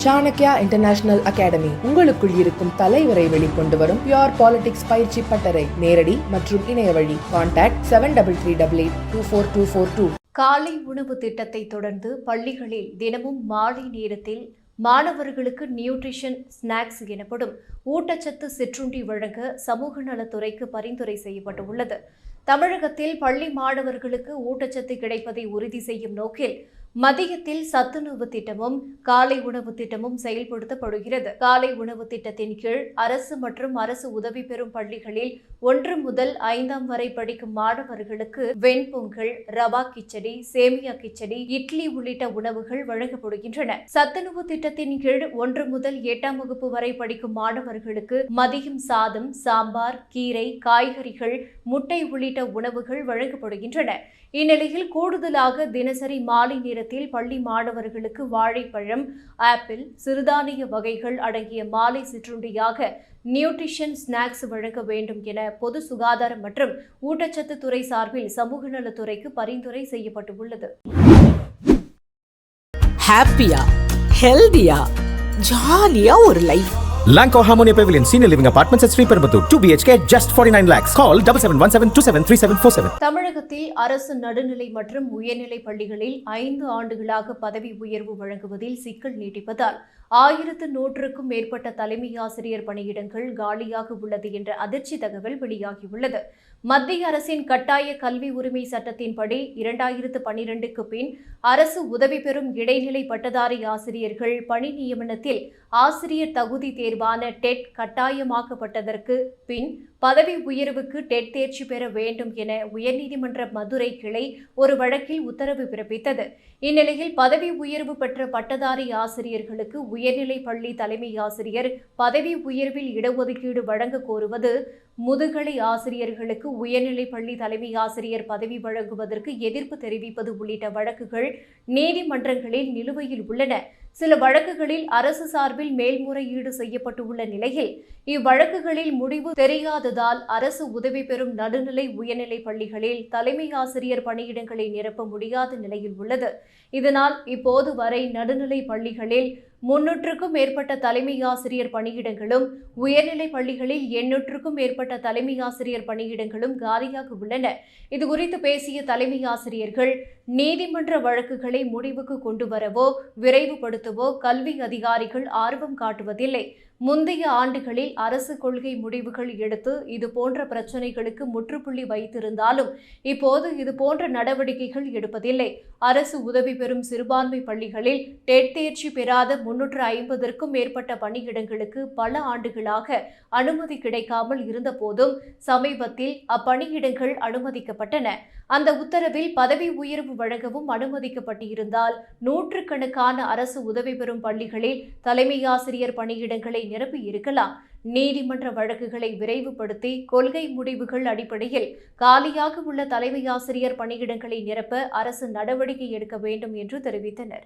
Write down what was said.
Chanakya international academy உங்களுக்குள் இருக்கும் தலைவரை வெளிக்கொண்டு வரும் பியூர் பாலிடிக்ஸ் பயிற்சி பட்டறை. நேரடி மற்றும் இணைய வழி. கான்டாக்ட் 7338824242. காலை உணவு திட்டத்தை தொடர்ந்து பள்ளிகளில் தினமும் மாலை நேரத்தில் மாணவர்களுக்கு நியூட்ரிஷன் ஸ்நாக்ஸ் எனப்படும் ஊட்டச்சத்து சிற்றுண்டி வழங்க சமூக நலத்துறைக்கு பரிந்துரை செய்யப்பட்டுள்ளது. தமிழகத்தில் பள்ளி மாணவர்களுக்கு ஊட்டச்சத்து கிடைப்பதை உறுதி செய்யும் நோக்கில் மதியத்தில் சத்துணவு திட்டமும் காலை உணவு திட்டமும் செயல்படுத்தப்படுகிறது. காலை உணவு திட்டத்தின் கீழ் அரசு மற்றும் அரசு உதவி பெறும் பள்ளிகளில் 1 முதல் 5ஆம் வரை படிக்கும் மாணவர்களுக்கு வெண்பொங்கல், ரவா கிச்சடி, சேமியா கிச்சடி, இட்லி உள்ளிட்ட உணவுகள் வழங்கப்படுகின்றன. சத்துணவு திட்டத்தின் கீழ் 1 முதல் 8ஆம் வகுப்பு வரை படிக்கும் மாணவர்களுக்கு மதியம் சாதம், சாம்பார், கீரை, காய்கறிகள், முட்டை உள்ளிட்ட உணவுகள் வழங்கப்படுகின்றன. இந்நிலையில் கூடுதலாக தினசரி மாலை நேரத்தில் பள்ளி மாணவர்களுக்கு வாழைப்பழம், ஆப்பிள், சிறுதானிய வகைகள் அடங்கிய மாலை சிற்றுண்டியாக நியூட்ரிஷன் ஸ்நாக்ஸ் வழங்க வேண்டும் என பொது சுகாதாரம் மற்றும் ஊட்டச்சத்து துறை சார்பில் சமூக நலத்துறைக்கு பரிந்துரை செய்யப்பட்டுள்ளது. ஹாப்பியா, ஹெல்தியா, ஜாலியா ஒரு life. Lanco Harmonia Pavilion Senior Living Apartments at Sri Perambatoor 2 BHK just 49 lakhs. Call 7717273747. தமிழகத்தில் அரசு நடுநிலை மற்றும் உயர்நிலை பள்ளிகளில் 5 ஆண்டுகளாக பதவி உயர்வு வழங்குவதில் சிக்கல் நீடிப்பதால் 1100க்கும் மேற்பட்ட தலைமை ஆசிரியர் பணியிடங்கள் காலியாக உள்ளது என்ற அதிர்ச்சி தகவல் வெளியாகியுள்ளது. மத்திய அரசின் கட்டாய கல்வி உரிமை சட்டத்தின்படி 2012க்கு பின் அரசு உதவி பெறும் இடைநிலை பட்டதாரி ஆசிரியர்கள் பணி நியமனத்தில் ஆசிரியர் தகுதி தேர்வான டெட் கட்டாயமாக்கப்பட்டதற்கு பின் பதவி உயர்வுக்கு டெட் தேர்ச்சி பெற வேண்டும் என உயர்நீதிமன்ற மதுரை கிளை ஒரு வழக்கில் உத்தரவு பிறப்பித்தது. இந்நிலையில் பதவி உயர்வு பெற்ற பட்டதாரி ஆசிரியர்களுக்கு உயர்நிலை பள்ளி தலைமை ஆசிரியர் பதவி உயர்வில் இடஒதுக்கீடு வழங்க கோருவது, முதுகலை ஆசிரியர்களுக்கு உயர்நிலை பள்ளி தலைமை ஆசிரியர் பதவி வழங்குவதற்கு எதிர்ப்பு தெரிவிப்பது உள்ளிட்ட வழக்குகள் நீதிமன்றங்களில் நிலுவையில் உள்ளன. சில வழக்குகளில் அரசு சார்பில் மேல்முறையீடு செய்யப்பட்டுள்ள நிலையில் இவ்வழக்குகளில் முடிவு தெரியாததால் அரசு உதவி பெறும் நடுநிலை உயர்நிலை பள்ளிகளில் தலைமை ஆசிரியர் பணியிடங்களை நிரப்ப முடியாத நிலையில் உள்ளது. இதனால் இப்போது வரை நடுநிலை பள்ளிகளில் 300க்கும் மேற்பட்ட தலைமை ஆசிரியர் பணியிடங்களும் உயர்நிலை பள்ளிகளில் 800க்கும் மேற்பட்ட தலைமை ஆசிரியர் பணியிடங்களும் காலியாக உள்ளன. இதுகுறித்து பேசிய தலைமை ஆசிரியர்கள், நீதிமன்ற வழக்குகளை முடிவுக்கு கொண்டு வரவோ விரைவுபடுத்தவோ கல்வி அதிகாரிகள் ஆர்வம் காட்டுவதில்லை. முந்தைய ஆண்டுகளில் அரசு கொள்கை முடிவுகள் எடுத்து இதுபோன்ற பிரச்சினைகளுக்கு முற்றுப்புள்ளி வைத்திருந்தாலும் இப்போது இதுபோன்ற நடவடிக்கைகள் எடுப்பதில்லை. அரசு உதவி பெறும் சிறுபான்மை பள்ளிகளில் டெட் தேர்ச்சி பெறாத 350க்கும் மேற்பட்ட பணியிடங்களுக்கு பல ஆண்டுகளாக அனுமதி கிடைக்காமல் இருந்த போதும் சமீபத்தில் அப்பணியிடங்கள் அனுமதிக்கப்பட்டன. அந்த உத்தரவில் பதவி உயர்வு வழங்கவும் அனுமதிக்கப்பட்டிருந்தால் நூற்றுக்கணக்கான அரசு உதவி பெறும் பள்ளிகளில் தலைமை ஆசிரியர் பணியிடங்களை நிரப்பி இருக்கலாம். நீதிமன்ற வழக்குகளை விரைவுபடுத்தி கொள்கை முடிவுகள் அடிப்படையில் காலியாக உள்ள தலைமை ஆசிரியர் பணியிடங்களை நிரப்ப அரசு நடவடிக்கை எடுக்க வேண்டும் என்று தெரிவித்தனர்.